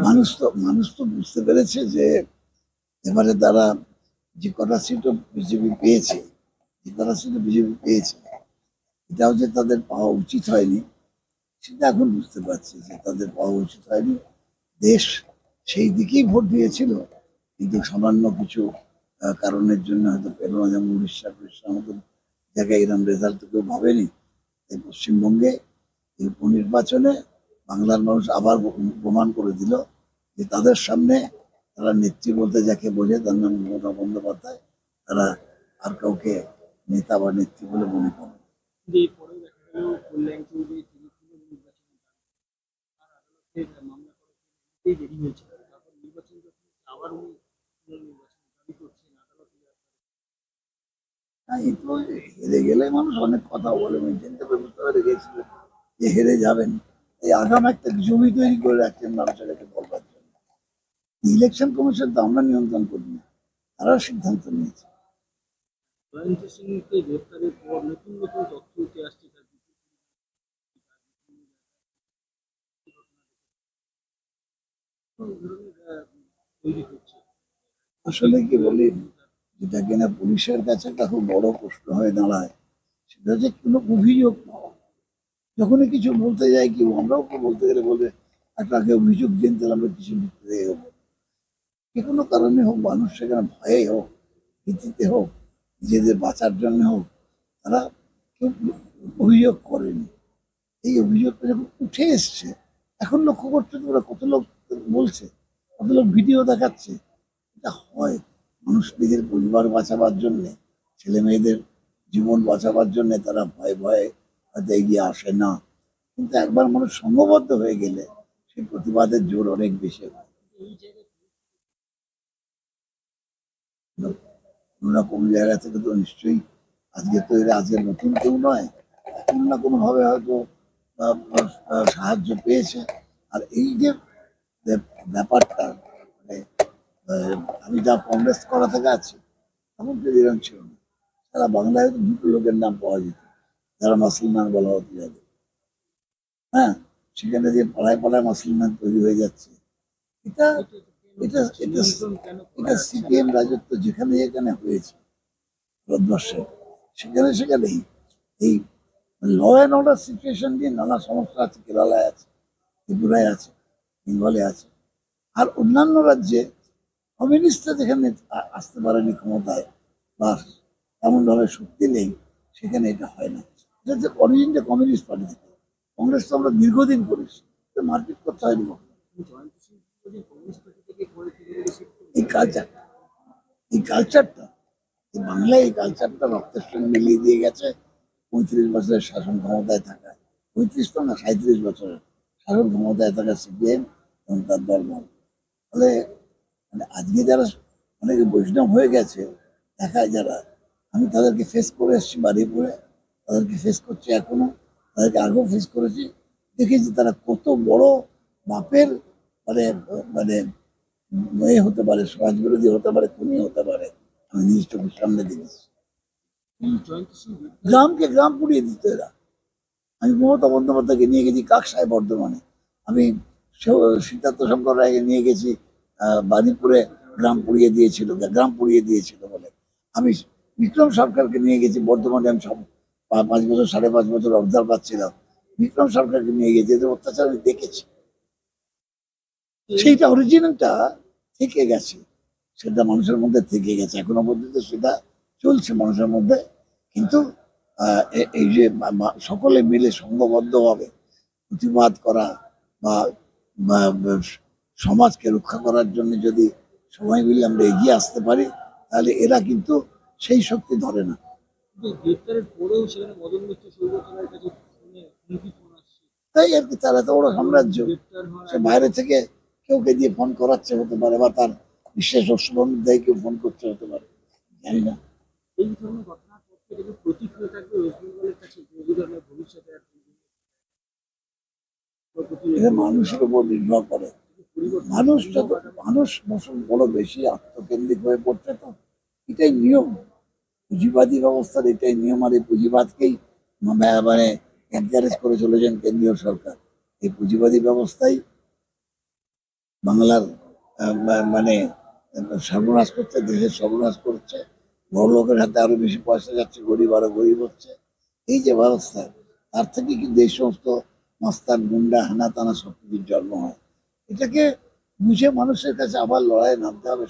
মানুষ তো বুঝতে পেরেছে যে এবারে তারা যে কটা সিটও বিজেপি পেয়েছে, যে কটা সিটও বিজেপি পেয়েছে, এটাও যে তাদের পাওয়া উচিত হয়নি সেটা এখন বুঝতে পারছি যে তাদের পাওয়া উচিত হয়নি। দেশ সেই দিকেই ভোট দিয়েছিল, কিন্তু সামান্য কিছু কারণের জন্য হয়তো পেল না, যেমন উড়িষ্যার মতন জায়গায় এরকম রেজাল্ট তো কেউ ভাবেনি। এই পশ্চিমবঙ্গে এই উপনির্বাচনে বাংলার মানুষ আবার প্রমাণ করে দিল যে তাদের সামনে তারা নেত্রী বলতে যাকে বোঝে তার নাম মমতা বন্দ্যোপাধ্যায়, তারা আর কাউকে নেতা বা নেত্রী বলে মনে করে না। এই তো হেরে গেলে মানুষ অনেক কথা বলে, মেনটেন করে বুঝতে পেরে গেছিল যে হেরে যাবেন, এই আগাম একটা জমি তৈরি করে রাখছেন মানুষের কাছে বলবার জন্য। ইলেকশন কমিশন তো আমরা নিয়ন্ত্রণ করি না, তারা সিদ্ধান্ত নিয়েছে। জয়ন্ত সিংকে গ্রেপ্তারের পর নতুন নতুন তথ্য উঠে আসছে তার তৈরি হচ্ছে। আসলে কি বলি, যেটা কিনা পুলিশের কাছে একটা খুব বড় প্রশ্ন হয়ে দাঁড়ায়, সেটা হচ্ছে কোনো অভিযোগ পাওয়া। যখনই কিছু বলতে যাই, কি আমরাও বলতে গেলে বলবে একটা আগে অভিযোগ দিন, তাহলে আমরা কিছু লিখতে হবো। যে কোনো কারণে হোক, মানুষ সেখানে ভয়ে হোক, ভীতিতে হোক, নিজেদের বাঁচার জন্য হোক, তারা কেউ অভিযোগ করেনি। এই অভিযোগটা যখন উঠে এসছে, এখন লক্ষ্য করছে তোমরা কত লোক বলছে, কত লোক ভিডিও দেখাচ্ছে। এটা হয় মানুষ নিজের পরিবার বাঁচাবার জন্যে, ছেলে মেয়েদের জীবন বাঁচাবার জন্যে তারা ভয়ে ভয়ে হয়তো এগিয়ে আসে না, কিন্তু একবার মানুষ সংঘবদ্ধ হয়ে গেলে সেই প্রতিবাদের জোর অনেক বেশি হয়। কোনো না কোনো জায়গা থেকে তো নিশ্চয়ই, আজকে তো এরা আজকে নতুন কেউ নয়, কোনো না কোনো ভাবে হয়তো সাহায্য পেয়েছে। আর এই যে যে ব্যাপারটা, মানে আমি যা কংগ্রেস করা থেকে আছি তখন তো এরকম ছিল না। সারা বাংলায় তো দুটো লোকের নাম পাওয়া যেত যারা মুসলমান বলা হতো যাদের, হ্যাঁ, সেখানে যে পাড়ায় পাড়ায় মুসলমান তৈরি হয়ে যাচ্ছে, এটা এটা এটা এটা সিপিএম রাজত্ব যেখানে যেখানে হয়েছে ভারতবর্ষে, সেখানে সেখানেই এই ল অ্যান্ড অর্ডার সিচুয়েশন নিয়ে নানা সমস্যা আছে। কেরালায় আছে, ত্রিপুরায় আছে, বেঙ্গলে আছে, আর অন্যান্য রাজ্যে কমিউনিস্টরা যেখানে আসতে পারেনি ক্ষমতায় বা এমনভাবে শক্তি নেই, সেখানে এটা হয় না। এটা যে অরিজিনটা কমিউনিস্ট পার্টি থেকে, কংগ্রেস তো আমরা দীর্ঘদিন করেছি, মারপিট করতে হয়নি কখনো। এই কালচারটা, এই কালচারটা এই বাংলায় এই কালচারটা রক্তের সঙ্গে মিলিয়ে দিয়ে গেছে 35 বছরের শাসন ক্ষমতায় থাকা, 35 তো না, 37 বছরের শাসন ক্ষমতায় থাকা সিপিএম এবং তার দলবল। ফলে মানে আজকে যারা অনেকে বৈষ্ণব হয়ে গেছে দেখায় যারা, আমি তাদেরকে ফেস করে এসেছি বারুইপুরে, তাদেরকে ফেস করছি এখনো, তাদেরকে আগেও ফেস করেছি, দেখেছি তারা কত বড় বাপের মানে মানে এ হতে পারে, সমাজ বিরোধী হতে পারে, খুনি হতে পারে। আমি নিজ চোখের সামনে দেখেছি। গ্রামকে গ্রাম পুড়িয়ে দিত এরা। আমি মমতা বন্দ্যোপাধ্যায়কে নিয়ে গেছি কাকসায় বর্ধমানে, আমি সিদ্ধার্থ শঙ্কর রায়কে নিয়ে গেছি বাজিপুরে, গ্রাম পুড়িয়ে দিয়েছিল বলে। আমি বিক্রম সরকারকে নিয়ে গেছি বর্ধমানে, আমি সব 5 বছর 5.5 বছর অবজার্ভ পাচ্ছিলাম, বিক্রম সরকারকে নিয়ে গেছি, এদের অত্যাচার আমি দেখেছি। সেইটা অরিজিনালটা থেকে গেছে, সেটা মানুষের মধ্যে থেকে গেছে, এখনো পর্যন্ত সেটা চলছে মানুষের মধ্যে। কিন্তু এই যে সকলে মিলে সংঘবদ্ধভাবে প্রতিবাদ করা বা সমাজকে রক্ষা করার জন্য যদি সবাই মিলে আমরা এগিয়ে আসতে পারি, তাহলে এরা কিন্তু সেই শক্তি ধরে না। গ্রেপ্তারের পরেও সেখানে মদন মিত্র সৌগতরায়ের কাছে তাই আর কি, তারা তো ওরা সাম্রাজ্য, সে বাইরে থেকে কেউকে দিয়ে ফোন করাচ্ছে হতে পারে, বা তার বিশেষ অশুভন্ধে কেউ ফোন করতে হতে পারে, জানি না। এই ধরনের ঘটনার পর থেকে প্রতিক্রিয়া থাকবে ওয়েস্ট বেঙ্গলের কাছে এই ধরনের ভবিষ্যতে এটা মানুষের উপর নির্ভর করে। মানুষ বড় বেশি আত্মকেন্দ্রিক হয়ে পড়ছে, তো এটাই নিয়ম, পুঁজিবাদী ব্যবস্থার এটাই নিয়ম। আর এই পুঁজিবাদকেই মানে এনকারেজ করে চলেছেন কেন্দ্রীয় সরকার, এই পুঁজিবাদী ব্যবস্থাই বাংলার মানে সর্বনাশ করছে, দেশের সর্বনাশ করছে। বড় লোকের হাতে আরো বেশি পয়সা যাচ্ছে, গরিব আরো গরিব হচ্ছে। এই যে ব্যবস্থা, তার থেকে কিন্তু এই সমস্ত মাস্তান গুন্ডা হানা টানা সবকিছুর জন্ম হয়। এটাকে বুঝে মানুষের কাছে আবার লড়াই নামতে হবে।